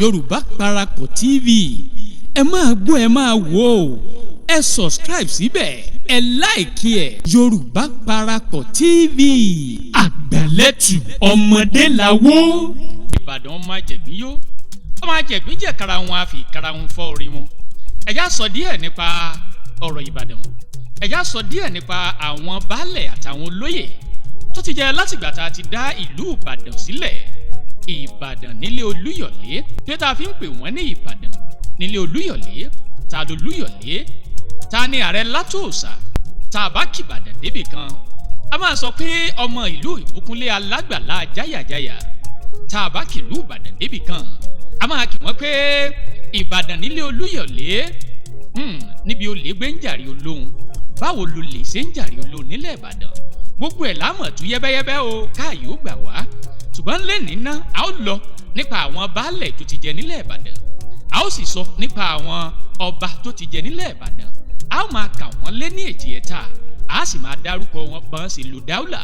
Yorùbá Parapọ̀ TV ẹ máa gbọ́ ẹ máa wò ó ẹ subscribe síbẹ̀ ẹ like ẹ Yorùbá Parapọ̀ TV àgbàlẹ́tù ọmọdé làwó. Ìbàdàn ọmọ àjẹ̀gbín yó ọmọ àjẹ̀gbín jẹ́ kara wọn àfi kara wọn fọ́ orí wọn. ẹ̀já sọ díẹ̀ nípa ọ̀rọ̀ Ìbàdàn, ẹ̀já sọ díẹ̀ nípa àwọn baálẹ̀ àtàwọn olóyè tó ti jẹ látìgbà tá a ti dá ìlú Ìbàdàn sílẹ̀. Ìbàdàn nílé Olúyọ̀lé tí tá a fi ń pè wọ́n ní Ìbàdàn nílé Olúyọ̀lé, ta ló Olúyọ̀lé, ta ni ààrẹ látòòsà, tá a bá kìbàdàn débì kan a máa sọ pé ọmọ ìlú Ìbúkúnlé alágbàlá jáyàjáyà, tá a bá kìlú Ìbàdàn débì kan a máa kì wọ́n pé Ìbàdàn nílé Olúyọ̀lé. Níbi olè gbé ń jàre olóhùn, báwo ló lè ṣe ń jàre olóhùn nílẹ̀ Ìbàdàn? Gbogbo ẹ̀ lámọ̀ tú yẹ́bẹ́yẹ́bẹ́ o, káàyè ó gbà wá. Ṣùgbọ́n lẹ́nìí ná a ó lọ nípa àwọn baálẹ̀ tó ti jẹ nílẹ̀ Ìbàdàn, a ó sì sọ nípa àwọn ọba tó ti jẹ nílẹ̀ Ìbàdàn, a ó máa kà wọ́n lé ní èjì ẹ̀ta, a sì máa dárúkọ wọn bọ́n sí lu dáúlà.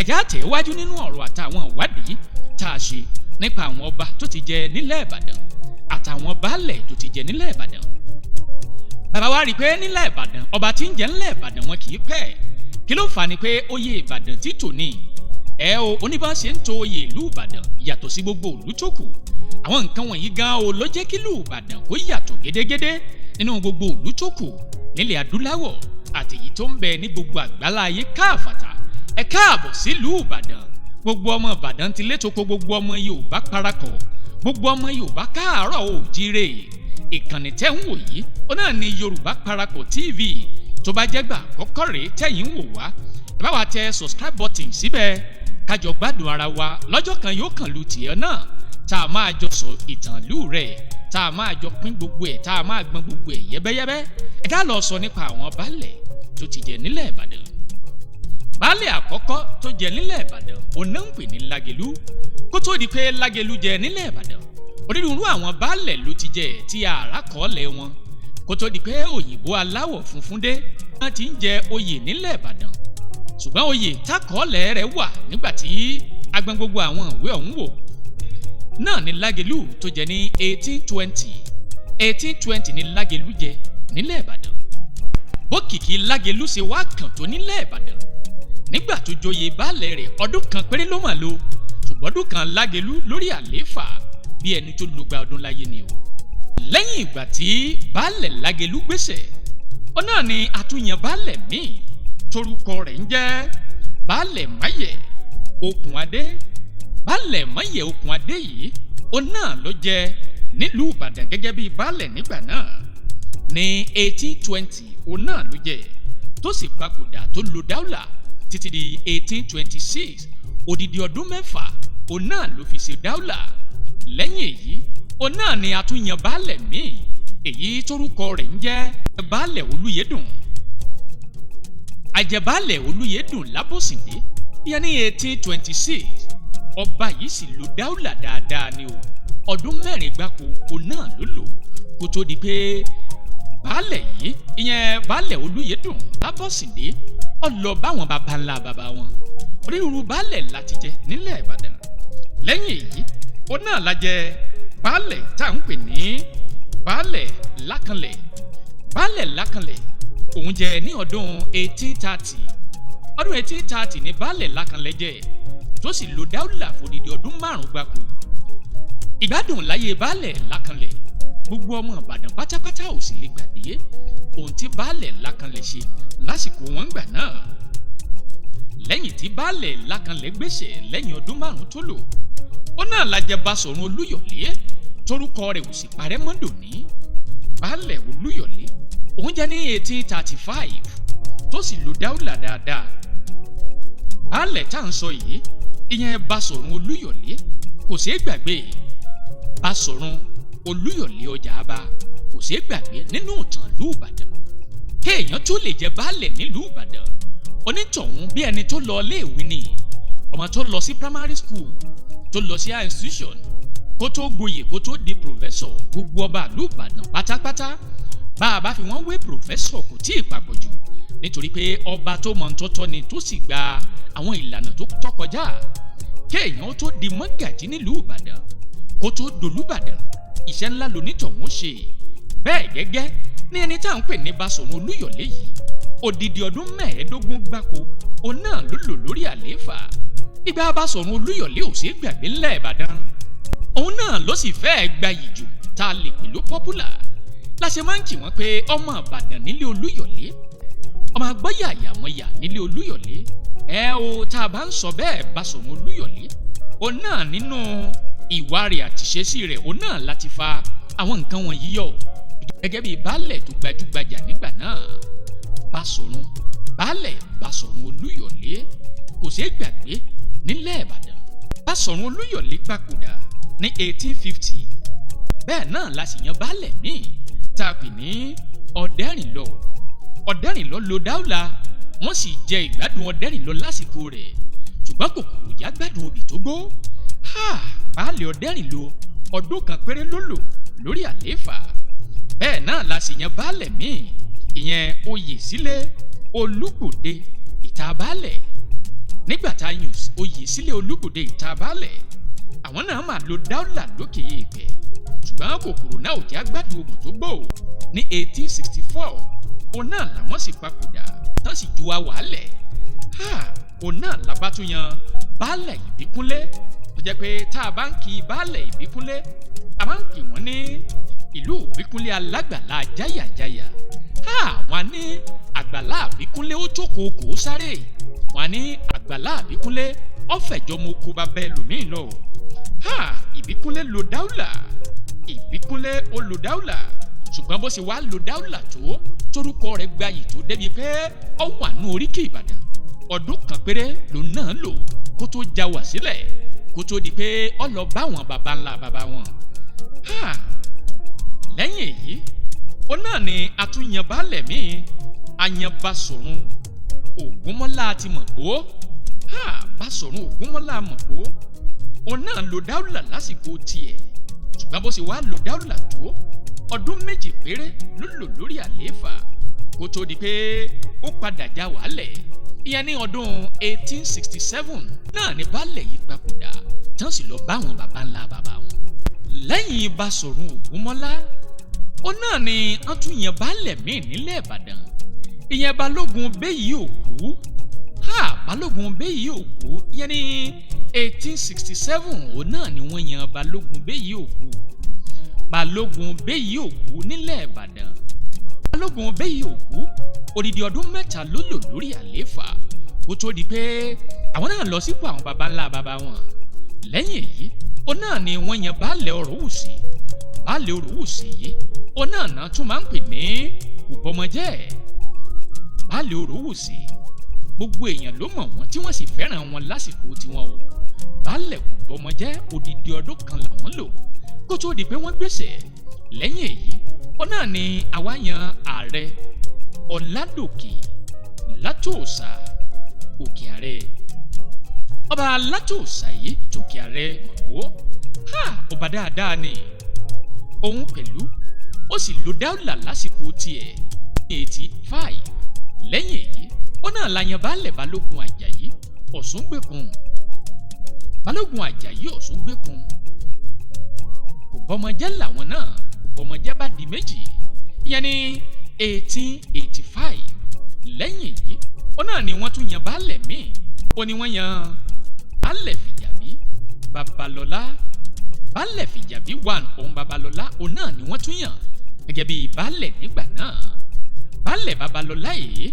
ẹ̀já tẹ̀ wájú nínú ọ̀rọ̀ àtàwọn ìwádìí tá a ṣe nípa àwọn ọba tó ti jẹ nílẹ̀ Ìbàdàn àtàwọn baálẹ̀ tó ti jẹ nílẹ̀ Ìbàdàn. Bàbá wa rí i pé nílẹ̀ Ìbàdàn ọba tí ń jẹ nílẹ̀ Ìbàdàn wọn kì í pẹ́. Kí ló fà ni pé oyè Ìbàdàn tí tò ní oníbọn ṣe ń to oyè ìlú Ìbàdàn yàtọ̀ sí gbogbo ìlú tó kù. Àwọn nǹkan wọ̀nyí gan o ló jẹ́ kí ìlú Ìbàdàn kó yàtọ̀ gédégédé nínú gbogbo ìlú tó kù nílẹ̀ adúláwọ̀ àtèyí tó ń bẹ ní gbogbo àgbálá ayé káàfàtà. Ẹ káàbọ̀ sílùú Ìbàdàn, gbogbo ọmọ Ìbàdàn ti létòkó, gbogbo ọmọ Yorùbá parapọ̀, gbogbo ọmọ Yorùbá káàárọ̀ oòjíire. Ìkànnì tẹ́ ń wò yìí ó náà ní Yorùbá Parapọ̀ TV. Tó bá jẹ́ gbà àkọ́kọ́ rèé tẹ́yìn ń wò wá, ẹ bá wa tẹ subscribe button síbẹ̀ kájọ gbádùn ara wa. Lọ́jọ́ kan yóò kàn lu tiẹ̀ náà tá a máa jọ sọ ìtàn ìlú rẹ̀, tá a máa jọ pín gbogbo ẹ̀, tá a máa gbọ́n gbogbo ẹ̀ yẹ́bẹ́yẹ́bẹ́. Ẹ ká lọ sọ nípa àwọn baálẹ̀ tó ti jẹ nílẹ̀ Ìbàdàn. Baálẹ̀ àkọ́kọ́ tó jẹ nílẹ̀ Ìbàdàn òun náà ń pè ní Lágelú. Kó tó di pé Lágelú jẹ nílẹ̀ Ìbàdàn, onírúurú àwọn baálẹ̀ ló ti jẹ tí àrà kọ́lẹ̀ wọn. Kó tó di pé òyìnbó aláwọ̀ funfun dé, wọ́n ti ń jẹ oyè nílẹ̀ Ìbàdàn. Ṣùgbọ́n oyè tákọ́lẹ̀ rẹ̀ wà nígbà tí agbọn gbogbo àwọn ìwé ọ̀hún wò náà ni Lágelú tó jẹ ní 1820. 1820 ni Lágelú jẹ nílẹ̀ Ìbàdàn. Bókìkí Lágelú ṣe wá kàn tó nílẹ̀ Ìbàdàn, nígbà tó joyè baálẹ̀ rẹ̀ ọdún kan péré ló mà lò, ṣùgbọ́n ọdún kan Lágelú lórí àlééfà bí ẹni tó lùgbà ọdún láyé ni o. Lẹ́yìn ìgbà tí baálẹ̀ Lágelú gbéṣẹ̀, ó náà ni àtúnyàn baálẹ̀ míì torúkọ rẹ̀ ń jẹ́ Baálẹ̀ Máyẹ̀ Okùnadé. Baálẹ̀ Máyẹ̀ Okùnadé yìí ó náà ló jẹ nílùú Ìbàdàn gẹ́gẹ́ bí baálẹ̀ nígbà náà. Ní 1820 ó náà ló jẹ tó sì papòdà tó lo dáúlà títí di 1826. Odidi ọdún mẹ́fà ó náà ló fi ṣe dáúlà. Lẹ́yìn èyí ó náà ni àtúnyàn baálẹ̀ míì èyí torúkọ rẹ̀ ń jẹ́ Baálẹ̀ Olúyẹdùn. Àjẹbaálẹ̀ Olúyẹdùn lábòsìndé yẹn ní 1826. Ọba yìí sì lo dáúlà dáadáa ni o. Ọdún mẹ́rin gbáko ó náà ló lò kó tó di pé baálẹ̀ yìí ìyẹn Baálẹ̀ Olúyẹdùn lábòsìndé ó lọ báwọn baba ńlá baba wọn. Onírúurú baálẹ̀ láti jẹ nílẹ̀ Ìbàdàn. Lẹ́yìn èyí ó náà la jẹ baálẹ̀ tá à ń pè ní Baálẹ̀ Lákanlẹ̀. Baálẹ̀ Lákanlẹ̀ òun jẹ ní ọdún 1830. Ọdún 1830 ni Baálẹ̀ Lákanlẹ̀ jẹ tó sì lo dáúlà fòdìdí ọdún 5 gbáko. Ìgbádùn láyé Baálẹ̀ Lákanlẹ̀ gbogbo ọmọ Ìbàdàn pátápátá ò sì lè gbàgbé ohun tí Baálẹ̀ Lákanlẹ̀ ṣe lásìkò wọn gbà náà. Lẹ́yìn tí Baálẹ̀ Lákanlẹ̀ gbéṣẹ̀ lẹ́yìn ọdún 5 tó lò, ó náà la jẹ Basọ̀run Olúyọ̀lé torúkọ rẹ̀ ò sì parẹ́ mọ́ dòní. Baálẹ̀ Olúyọ̀lé òun jẹ́ ní 1835 tó sì lo dáúlà dáadáa. Baálẹ̀ tá à ń sọ yìí ìyẹn Basọ̀run Olúyọ̀lé kò ṣeé gbàgbé. Basọ̀run Olúyọ̀lé ọjà àbá kò ṣeé gbàgbé nínú ìtàn ìlú Ìbàdàn. Kéèyàn tó lè jẹ baálẹ̀ nílùú Ìbàdàn, onítọ̀hún bí ẹni tó lọ iléèwé ni. Ọmọ tó lọ sí primary school, tó lọ sí high institution, kó tó gboyè, kó tó di professor. Gbogbo ọba ìlú Ìbàdàn pátápátá bá a bá fi wọ́n wé professor kò tí ì papọ̀ jù, nítorí pé ọba tó mọ̀ ntọ́tọ́ ni tó sì gba àwọn ìlànà tó tọkọjá. Kéèyàn tó di mọ́gàjí nílùú Ìbàdàn, kó tó dolúbàdàn, iṣẹ́ ńlá lonítọ̀hún ṣe. Bẹ́ẹ̀ gẹ́gẹ́ ní ẹni tá à ń pè ní Basọ̀run Olúyọ̀lé yìí, odidi ọdún 15 gbáko òun náà ló lò lórí àlééfà. Ìgbà Basọ̀run Olúyọ̀lé ò ṣeé gbàgbé ńlẹ̀ Ìbàdàn. Òun náà ló sì fẹ́ẹ́ gbayì jù tá a lè pè ló pọ́pùlà. La ṣe máa ń kì wọ́n pé ọmọ Ìbàdàn nílé Olúyọ̀lé, ọmọ agbọ́yà àyàmọ̀yà nílé Olúyọ̀lé. Tá a bá ń sọ bẹ́ẹ̀ Basọ̀run Olúyọ̀lé, òun náà nínú ìwà rẹ̀ àti ìṣesí rẹ̀ òun náà láti fa àwọn nǹkan wọ̀nyí yọ. Gẹ́gẹ́ bí baálẹ̀ tó gbajúgbajà nígbà náà, baálẹ̀ Basọ̀run Olúyọ̀lé kò ṣeé gbàgbé nílẹ̀ Ìbàdàn. Basọ̀run Olúyọ̀lé papòdà ní 1850. Bẹ́ẹ̀ náà la sì yan baálẹ̀ míì tá a pè ní Ọ̀dẹ́rìnlọ lo dáúlà, wọ́n sì jẹ ìgbádùn Ọ̀dẹ́rìnlọ lásìkò rẹ̀, ṣùgbọ́n kòkòrò yá gbádùn obì tó gbó. Baálẹ̀ Ọ̀dẹ́rìnlọ ọdún kan péré ló lò lórí àlééfà. Bẹ́ẹ̀ náà la sì yan baálẹ̀ míì, ìyẹn Oyèsílẹ̀ Olúgbòde Ìtàbálẹ̀. Nígbà tá a yàn Oyèsílẹ̀ Olúgbòde Ìtàbálẹ̀, àwọn náà máa lo dáúlà lókè èèpẹ̀, ṣùgbọ́n kòkòrò náà ò jẹ́ agbádùn obì tó gbó. Ní 1864 òun náà làwọn sì papòdà tán sì ju wa wàálẹ̀. Òun náà la bá tún yan baálẹ̀ Ìbíkúnlé, tó jẹ́ pé tá a bá ń kí baálẹ̀ Ìbíkúnlé, a máa ń kí wọ́n ní ìlú Ìbíkúnlé alágbàlá jáyàjáyà. Wọ́n ní àgbàlá Ìbíkúnlé ó jókòó kò sáré, wọ́n ní àgbàlá Ìbíkúnlé ọ̀fẹ́jọ́ mo kó bá bẹ́ẹ̀ lómi lọ. Ìbíkúnlé lo dáúlà, Ìbíkúnlé ó lo dáúlà, ṣùgbọ́n bó ṣe wá lo dáúlà tó torúkọ rẹ̀ gbayì tó débi pé ó wà ní oríkì Ìbàdàn. Ọdún kan péré ló náà lò kó tó já wà sílẹ̀, kó tó di pé ó lọ bá wọn baba ńlá baba wọn. Lẹ́yìn èyí ó náà ni àtúnyàn baálẹ̀ míì, àyàn Basọ̀run Ògúnmọ́lá ti Mọ̀pó. Basọ̀run Ògúnmọ́lá Mọ̀pó òun náà lo dáúlà lásìkò tiẹ̀, ṣùgbọ́n bó ṣe wá lo dáúlà tó ọdún 2 péré ló lò lórí àlééfà kó tó di pé ó padà já wàálẹ̀. Ìyẹn ní ọdún 1867 náà ni baálẹ̀ yìí papòdà tán sì lọ bá àwọn baba ńlá baba wọn. Lẹ́yìn Basọ̀run Ògúnmọ́lá, ó náà ni wọ́n tún yan baálẹ̀ míì nílẹ̀ Ìbàdàn, ìyẹn Balógun Béyìí Òkú. Balógun Béyìí Òkú, ìyẹn ní 1867 òun náà ni wọ́n yan Balógun Béyìí Òkú. Balógun Béyìí Òkú nílẹ̀ Ìbàdàn. Balógun Béyìí Òkú odidi ọdún 3 ló lò lórí àlééfà kó tó di pé àwọn náà lọ sípò àwọn baba ńlá baba wọn. Lẹ́yìn èyí ó náà ni wọ́n yan baálẹ̀ Ọ̀rọ̀wùsì. Baálẹ̀ Ọ̀rọ̀wùsì yìí ó náà tún máa ń pè ní Kòbọ́mọjẹ́. Baálẹ̀ Ọ̀rọ̀wùsì gbogbo èèyàn ló mọ̀ wọ́n tí wọ́n sì fẹ́ràn wọn lásìkò tiwọn o. Baálẹ̀ Kòbọ́mọjẹ́ odidi ọdún kan làwọn lò kó tó di pé wọ́n gbéṣẹ̀. Lẹ́yìn èyí ó náà ni àwa yan ààrẹ Ọládòkè Látòòsà Òkè Àrẹ. Ọba Látòòsà yìí tòkè Àrẹ Mọ̀pó, ọba dáadáa ni òun pẹ̀lú, ó sì lo dáúlà lásìkò tiẹ̀ ní 85. Lẹ́yìn èyí ó náà la yan baálẹ̀ Balógun Àjàyí Ọ̀ṣúngbèkùn. Balógun Àjàyí Ọ̀ṣúngbèkùn Kòbọ́mọjẹ́ làwọn náà. Kòbọ́mọjẹ́ bá di méjì, ìyẹn ní 1885. Lẹ́yìn èyí ó náà ni wọ́n tún yan baálẹ̀ míì, ó ní wọ́n yan baálẹ̀ Fìjàbí Babalọ́lá. Baálẹ̀ Fìjàbí 1 òun Babalọ́lá òun náà ni wọ́n tún yàn gẹ́gẹ́ bí baálẹ̀ nígbà náà. Baálẹ̀ Babalọ́lá yìí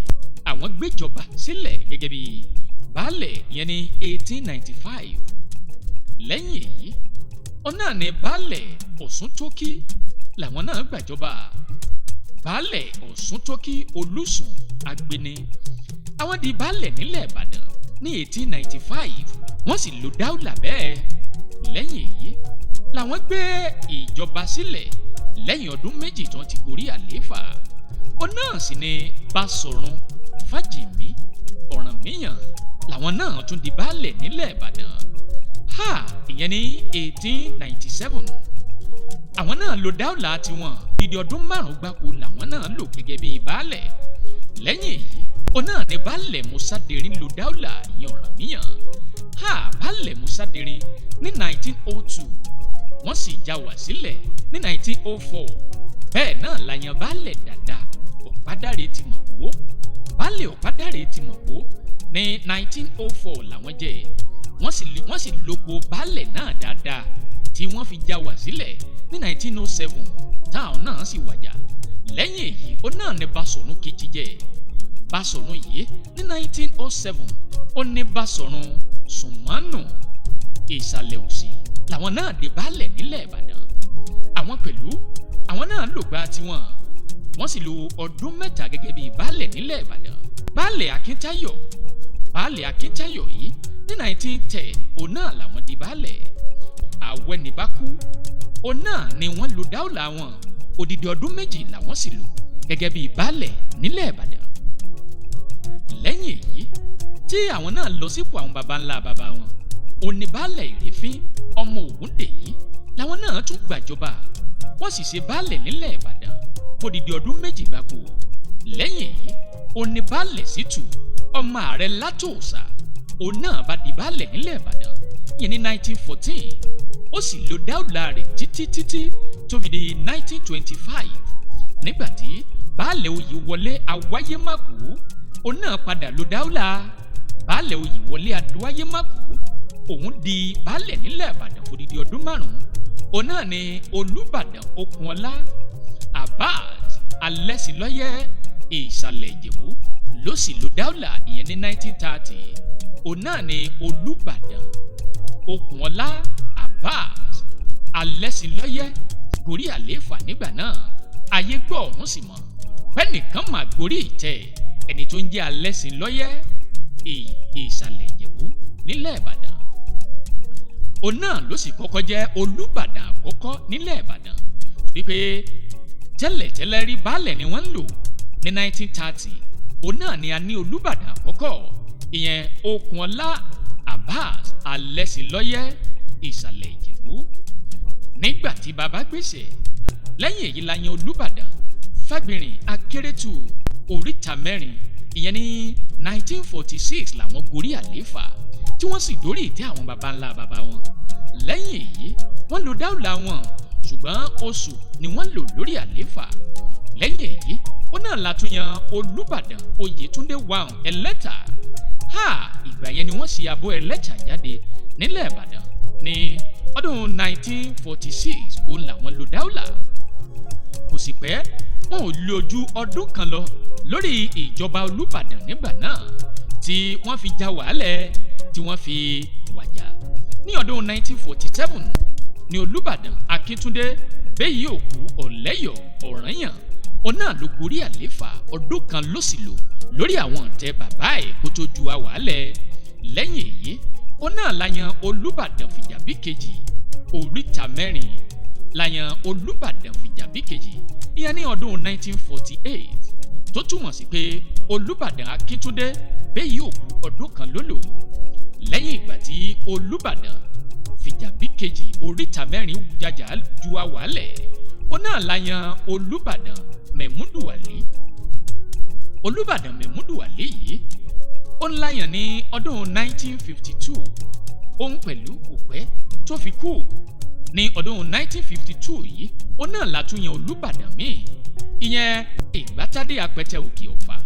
àwọn gbéjọba sílẹ̀ gẹ́gẹ́ bí baálẹ̀, ìyẹn ní 1895. Lẹ́yìn èyí ó náà ni baálẹ̀ Ọ̀ṣúntókí làwọn náà gbàjọba. Baálẹ̀ Ọ̀ṣúntókí Olúsùn Agbeni, àwọn di baálẹ̀ nílẹ̀ Ìbàdàn ní 1895, wọ́n sì lo dáúlà bẹ́ẹ̀. Lẹ́yìn èyí làwọn gbé ìjọba sílẹ̀ lẹ́yìn ọdún 2 tí wọ́n ti gorí àlééfà. Ó náà sì ni Basọ̀run Fájìmí Ọ̀rànmíyàn làwọn náà tún di baálẹ̀ nílẹ̀ Ìbàdàn. Ìyẹn ní 1897. Àwọn náà lo dáúlà tiwọn dídí ọdún 5 gbáko làwọn náà lò gẹ́gẹ́ bí baálẹ̀. Lẹ́yìn èyí ó náà ni baálẹ̀ Mùsádẹ̀rín lo dáúlà ìyẹn Ọ̀rànmíyàn. Baálẹ̀ Mùsádẹ̀rín ní 1902 wọ́n sì já wá sílẹ̀ ní 1904. Bẹ́ẹ̀ náà la yan Baale Dàda Ọ̀pádáre ti Mọ̀pó. Baale Ọ̀pádáre ti Mọ̀pó ní 1904 làwọn jẹ́. Wọ́n sì lóko baálẹ̀ náà dáadáa tí wọ́n fi já wá sílẹ̀ ní 1907 táwọn náà sì wàjà. Lẹ́yìn èyí ó náà ní Basọ̀run kejì jẹ́. Basọ̀run yìí ní 1907 ó ní Basọ̀run Sùmánù Ìsàlẹ̀ Òsì làwọn náà dé baálẹ̀ nílẹ̀ Ìbàdàn. Àwọn pẹ̀lú àwọn náà lò gba tiwọn, wọ́n sì lo ọdún 3 gẹ́gẹ́ bíi baálẹ̀ nílẹ̀ Ìbàdàn. Baálẹ̀ Akíntayọ̀ yìí ní 1910 òun náà làwọn di baálẹ̀. Àwẹ̀nìbákú òun náà ni wọ́n lo dáúlà wọn, odidi ọdún 2 làwọn sì lò gẹ́gẹ́ bíi baálẹ̀ nílẹ̀ Ìbàdàn. Lẹ́yìn èyí tí àwọn náà lọ sípò àwọn baba ńlá baba wọn, òní baálẹ̀ Ìrèfín ọmọ Ògúndèyí làwọn náà tún gbàjọba. Wọ́n sì ṣe baálẹ̀ nílẹ̀ Ìbàdàn fódìdí ọdún 2 gbáko. Lẹ́yìn èyí òní baálẹ̀ Ṣítù ọmọ ààrẹ Látòòṣà òun náà bá di baálẹ̀ nílẹ̀ Ìbàdàn yẹn ní 1914. Ó sì lo dáúlà rẹ̀ títí tó fi di 1925 nígbàtí baálẹ̀ Oyèwọlé Awáyémákù òun náà padà lo dáúlà. Baálẹ̀ Oyèwọlé Adéwáyémákù òun di baálẹ̀ nílẹ̀ Ìbàdàn fódìdí ọdún 5. Òun náà ni Olúbàdàn Okùnọlá Abbas Alẹ́sìnlọ́yẹ́ Ìsàlẹ̀ Ìjẹ̀bú ló sì lo dáúlà ìyẹn ní 1930. Òun náà ni Olúbàdàn Okùnọlá Abbas Alẹ́sìnlọ́yẹ́ gorí àlééfà nígbà náà. Ayé gbọ́ ọ̀run sì mọ̀ pẹ́nìkan mà gorí ìtẹ́ ẹni tó ń jẹ́ Alẹ́sìnlọ́yẹ́ Ìsàlẹ̀ Ìjẹ̀bú nílẹ̀ Ìbàdàn. Òun náà ló sì kọ́kọ́ jẹ́ Olúbàdàn àkọ́kọ́ nílẹ̀ Ìbàdàn, wípé tẹ́lẹ̀tẹ́lẹ̀ rí baálẹ̀ ni wọ́n ń lò. Ní 1930 òun náà ni a ní Olúbàdàn àkọ́kọ́, ìyẹn Okùnọlá Abbas Alẹ́sìnlọ́yẹ́ Ìsàlẹ̀ Ìjẹ̀bú. Nígbà tí bàbá gbèsè lẹ́yìn èyí la yan Olúbàdàn Fágbìnrin Akérètù Oríta Mẹ́rin, ìyẹn ní 1946 làwọn gorí àlééfà tí wọ́n sì dórí ìtẹ́ àwọn baba ńlá baba wọn. Lẹ́yìn èyí wọ́n lo dáúlà wọn, ṣùgbọ́n oṣù ni wọ́n lò lórí àlééfà. Lẹ́yìn èyí ó náà la tún yan Olúbàdàn Oyètúndé Wàhùn Ẹlẹ́tà. Ìgbà yẹn ni wọ́n ṣe abọ́ Ẹlẹ́tà jáde nílẹ̀ Ìbàdàn ní ọdún 1946 òun làwọn lo dáúlà. Kò sì pẹ́ wọn ò lo ojú ọdún kan lọ lórí ìjọba Olúbàdàn nígbà náà tí wọ́n fi já wàhálẹ̀ tí wọ́n fi wàjà. Ní ọdún 1947 ni Olúbàdàn Akíntúndé Bẹ́yì Òkú Ọ̀lẹ́yọ̀ Ọ̀rànyàn òun náà ló gorí àlééfà, ọdún kan ló sì lò lórí àwọn ìtẹ́ bàbá ẹ̀ kó tó ju àwàálẹ̀. Lẹ́yìn èyí òun náà la yan Olúbàdàn Fìjàbí kejì Oríta Mẹ́rin, la yan Olúbàdàn Fìjàbí kejì ìyẹn ní ọdún 1948, tó túmọ̀ sí pé Olúbàdàn Akíntúndé Bẹ́yì Òkú ọdún kan ló lò. Lẹ́yìn ìgbà tí Olúbàdàn Fìjàbí kejì Oríta Mẹ́rin jàjà ju àwàálẹ̀, òun náà la yan Olúbàdàn Mẹ̀múdùwàlí. Olúbàdàn Mẹ̀múdùwàlí yìí ó ń láyàn ní ọdún 1952. Òun pẹ̀lú kò pẹ́ tó fi kú. Ní ọdún 1952 yìí òun náà la tún yan Olúbàdàn míì, ìyẹn Ìgbátádé Apẹtẹ Òkè Ọ̀fà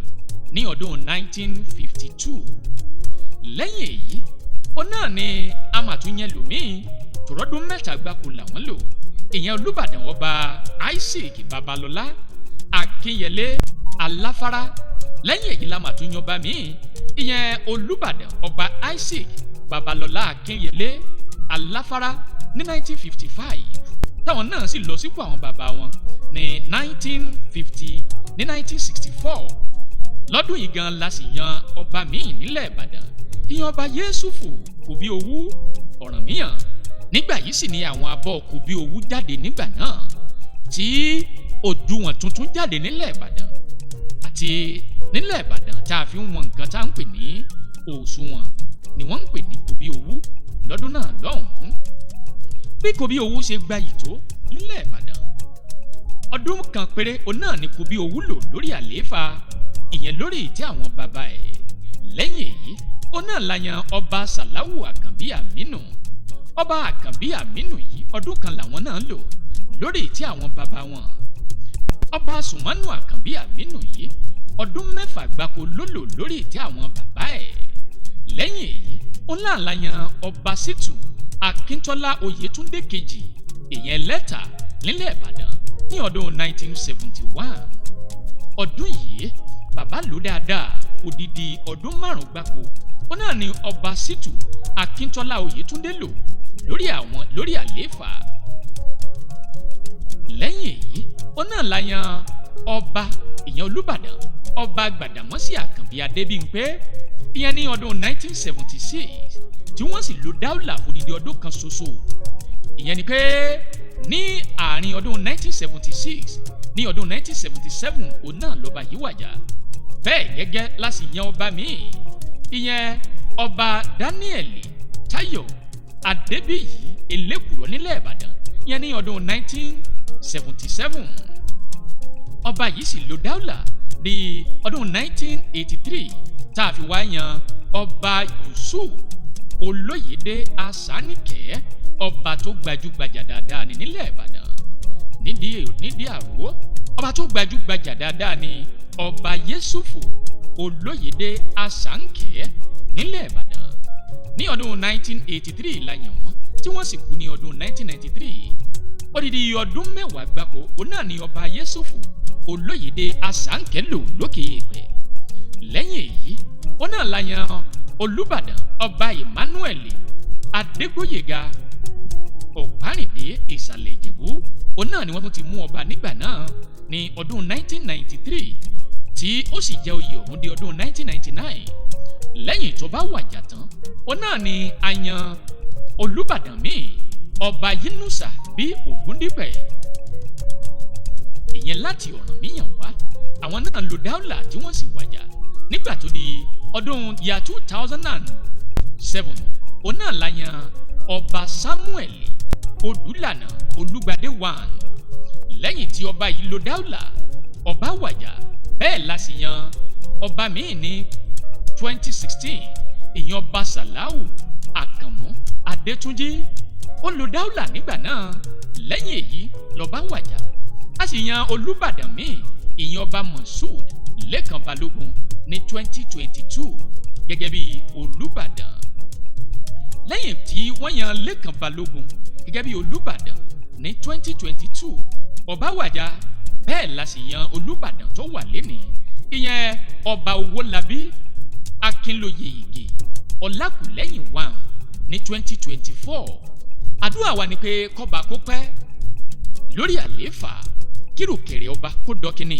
ní ọdún 1952. Lẹ́yìn èyí òun náà ni a máa tún yẹn lòmíì tòrọ́dún 3 gbáko làwọn lò, ìyẹn Olúbàdàn ọba Isaac Babalọlá Akínyẹlé Aláfárá. Lẹ́yìn èyí la máa tún yan ọba míì, ìyẹn Olúbàdàn ọba Isaac Babalọlá Akínyẹlé Aláfárá ní 1955, táwọn náà sì lọ sípò àwọn bàbá wọn ní 1964. Lọ́dún yìí gan la sì yan ọba míì nílẹ̀ Ìbàdàn, ìyẹn ọba Yẹ́sùfù Kòbíowú Ọ̀rànmíyàn. Nígbà yìí sì ni àwọn abọ́ Kòbíowú jáde nígbà náà, tí òdùwọ̀n tuntun jáde nílẹ̀ Ìbàdàn, àti nílẹ̀ Ìbàdàn tá a fi ń wọn nǹkan tá à ń pè ní òṣùwọ̀n ni wọ́n ń pè ní Kòbíowú lọ́dún náà lọ́hùn-ún. Bí Kòbíowú ṣe gbayì tó nílẹ̀ Ìbàdàn, ọdún kan péré òun náà ni Kòbíowú lò lórí àlééfà, ìyẹn lórí ìtẹ́ àwọn bàbá ẹ̀. Lẹ́yìn èyí òun náà la yan ọba Sàláwù Àkànbí Àmínù. ọba àkànbí àmínú yìí ọdún kan làwọn náà lò lórí ìtẹ́ àwọn bàbá wọn. ọba sùmánù àkànbí àmínú yìí ọdún 6 gbáko ló lò lórí ìtẹ́ àwọn bàbá ẹ̀. lẹ́yìn èyí ó láàlá yan ọba sítù akíntọ́lá oyètúndé kejì ìyẹn lẹ́tà nílẹ̀ ìbàdàn ní ọdún 1971. ọdún yìí bàbá lò dáadáa odidi ọdún 5 gbáko ó náà ni ọba sítù akíntọ́lá oyètúndé lò lórí àlééfà. lẹ́yìn èyí ó náà la yan ọba ìyẹn olúbàdàn ọba gbàdàmọ́sí àkànbí adébímpé ìyẹn ní ọdún 1976 tí wọ́n sì lò dáúlà odidi ọdún kan ṣoṣo. ìyẹn ni pé ní àárín ọdún 1976 ní ọdún 1977 òun náà lọ́ba yìí wàjà. bẹ́ẹ̀ gẹ́gẹ́ la sì yan ọba míì ìyẹn ọba daniel tayo adébíyì elékùrọ́ nílẹ̀ ìbàdàn ìyẹn ní ọdún 1977. ọba yìí sì lò dáúlà di ọdún 1983 tá a fi wá yan ọba yusuf olóyèdè asánìkẹ́ ọba tó gbajúgbajà dáadáa ní nílẹ̀ ìbàdàn. nídìí àrò ọba tó gbajúgbajà dáadáa ní ọba yẹsùfù olóyèdè asánìkẹ́ nílẹ̀ ìbàdàn. ní ọdún 1983 la yàn wọ́n tí wọ́n sì kú ní ọdún 1993. odidi ọdún 10 gbáko òun náà ni ọba yẹsùfù olóyèdè asánìkẹ́ lò lókè èèpẹ̀. lẹ́yìn èyí òun náà la yan olúbàdàn ọba emmanuel adégbóyèga ọ̀párìndé ìsàlẹ̀ ìjẹ̀bú òun náà ni wọ́n tún ti mú ọba nígbà náà ní ọdún 1993 tí ó sì jẹ́ oyè ọ̀hún di ọdún 1999. lẹ́yìn tó bá wàjà tán òun náà ni a yan olúbàdàn míì ọba yínúsà bí ògúndípẹ̀ ìyẹn láti ọ̀rànmíyàn wá. àwọn náà lò dáúlà tí wọ́n sì wàjà nígbà tó di ọdún 2007 òun náà la yan ọba samuel odúlànà olúgbadé 1. lẹ́yìn tí ọba yìí lò dáúlà ọba wàjà bẹ́ẹ̀ la sì yan ọba míì ní 2016 ìyẹn ọba sàláwù àkànmú adétúnjì ó lò dáúlà nígbà náà. lẹ́yìn èyí lọ́ba wàjà a sì yan olúbàdàn míì ìyẹn ọba moshood lẹ́kàn balógun ní 2022 gẹ́gẹ́ bí olúbàdàn. lẹ́yìn tí wọ́n yan lẹ́kàn balógun gẹ́gẹ́ bí olúbàdàn ní 2022 ọba wàjà bẹ́ẹ̀ la sì yan olúbàdàn tó wà lénìí ìyẹn ọba owólabí akínlóye ìgè ọlákùlẹ́yìn 1 ní 2024. àdúrà wa ni pé kọ́ba kó pẹ́ lórí àlééfà kírùkẹ̀rẹ̀ ọba kó dọ́kínì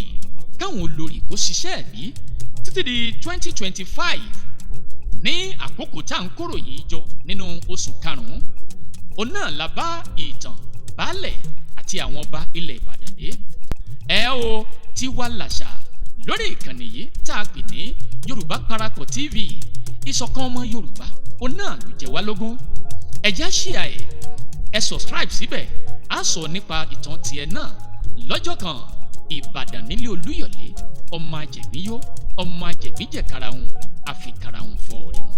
káwọn olórí kó ṣiṣẹ́ ẹ̀bí títí di 2025 ní àkókò tá à ń kóró yìí jọ nínú oṣù karùn-ún òun náà la bá ìtàn baálẹ̀ àti àwọn ọba ilẹ̀ ìbàdàn dé. o Tiwa Làṣà lórí ìkànnì yìí tá a pè ní Yorùbá Parapọ̀ TV ìṣọ̀kan ọmọ Yorùbá òun náà ló jẹ wá lógún. ẹ já ṣíà ẹ subscribe síbẹ̀ á sọ nípa ìtàn tiẹ̀ náà lọ́jọ́ kan. Ìbàdàn nílé Olúyọ̀lé ọmọ ajẹ̀gbíyó ọmọ ajẹ̀gbíjẹ̀ karahun àfi karahun fọ́ orí mu.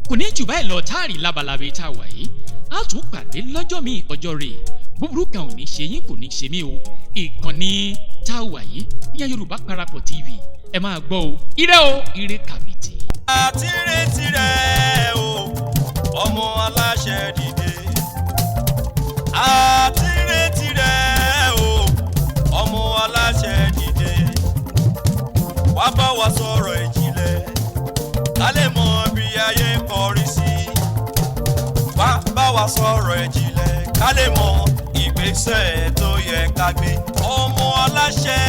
kò ní jù báyìí lọ táàrí labalábẹ́ tá a wà yìí á tún pàdé lọ́jọ́ míì ọjọ́ rẹ̀ búburú kan ò ní ṣe yín kò ní ṣe mí o. ìkànnì tá a wà yìí ìyẹn Yorùbá Parapọ̀ TV ẹ máa gbọ́ o ire kàbìtì. àtirẹ̀tirẹ̀ o ọmọ aláṣẹ dìde àtirẹ̀tirẹ̀ o ọmọ aláṣẹ dìde wá bá wa sọ̀rọ̀ ìjìnlẹ̀ ká lè mọ bí ayé kọrí sí wá bá wa sọ̀rọ̀ ìjìnlẹ̀ ká lè mọ ìgbésẹ̀ tó yẹ ká gbé ọmọ aláṣẹ.